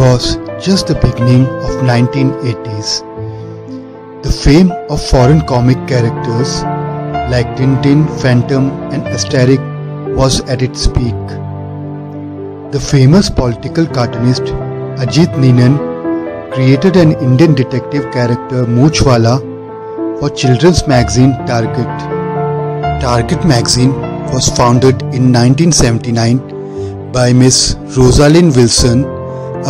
was just the beginning of 1980s. The fame of foreign comic characters like Tintin, Phantom and Asterix was at its peak. The famous political cartoonist Ajit Neenan created an Indian detective character Moochwala for children's magazine Target. Target magazine was founded in 1979 by Miss Rosalind Wilson,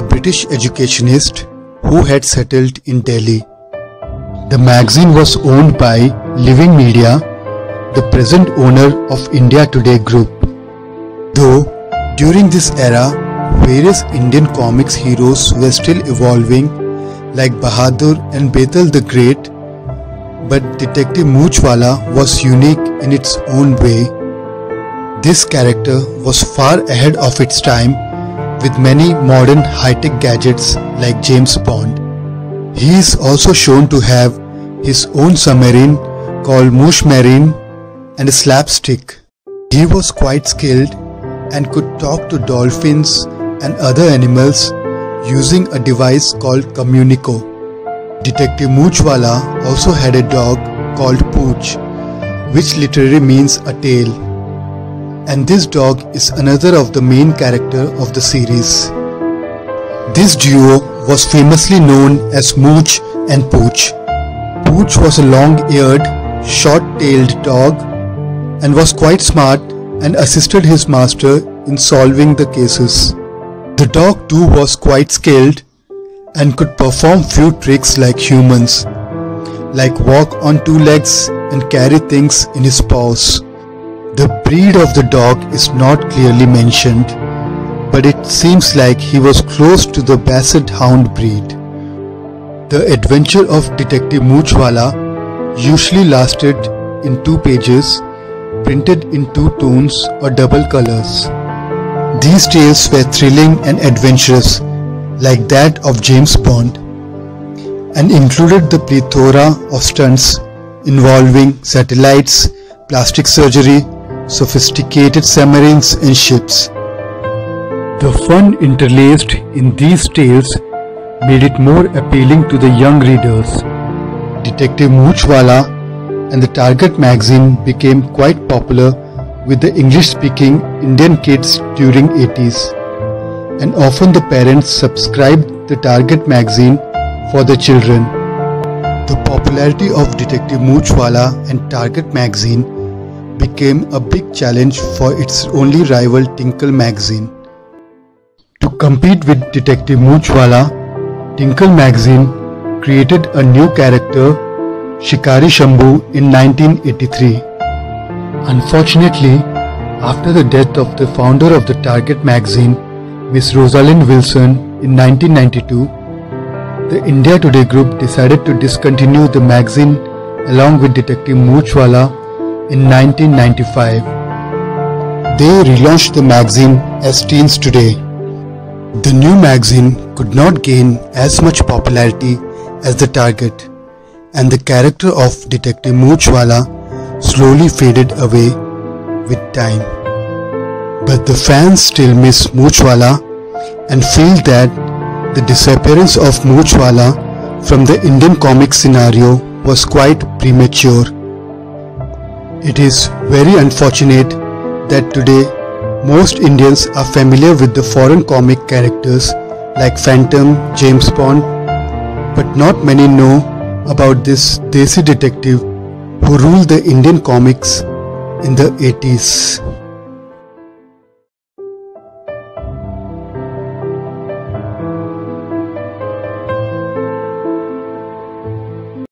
a British educationist who had settled in Delhi. The magazine was owned by Living Media, the present owner of India Today Group. Though during this era, various Indian comics heroes were still evolving like Bahadur and Betal the Great, but Detective Moochwala was unique in its own way. This character was far ahead of its time with many modern high-tech gadgets like James Bond. He is also shown to have his own submarine called Moosh Marine and a slapstick. He was quite skilled and could talk to dolphins and other animals using a device called Communico. Detective Moochwala also had a dog called Pooch, which literally means a tail. And this dog is another of the main character of the series. This duo was famously known as Mooch and Pooch. Pooch was a long-eared, short-tailed dog and was quite smart and assisted his master in solving the cases. The dog too was quite skilled and could perform few tricks like humans, like walk on two legs and carry things in his paws. The breed of the dog is not clearly mentioned, but it seems like he was close to the Basset Hound breed. The adventure of Detective Moochwala usually lasted in 2 pages, printed in 2 tones or double colors. These tales were thrilling and adventurous, like that of James Bond, and included the plethora of stunts involving satellites, plastic surgery, sophisticated submarines and ships. The fun interlaced in these tales made it more appealing to the young readers. Detective Moochwala and the Target magazine became quite popular with the English-speaking Indian kids during 80s, and often the parents subscribed the Target magazine for the children. The popularity of Detective Moochwala and Target magazine became a big challenge for its only rival Tinkle magazine. To compete with Detective Moochwala, Tinkle magazine created a new character, Shikari Shambhu, in 1983. Unfortunately, after the death of the founder of the Target magazine, Miss Rosalind Wilson, in 1992, the India Today Group decided to discontinue the magazine along with Detective Moochwala in 1995. They relaunched the magazine as Teens Today. The new magazine could not gain as much popularity as the Target, and the character of Detective Moochwala slowly faded away with time. But the fans still miss Moochwala and feel that the disappearance of Moochwala from the Indian comic scenario was quite premature. It is very unfortunate that today most Indians are familiar with the foreign comic characters like Phantom, James Bond, but not many know about this Desi detective who ruled the Indian comics in the 80s.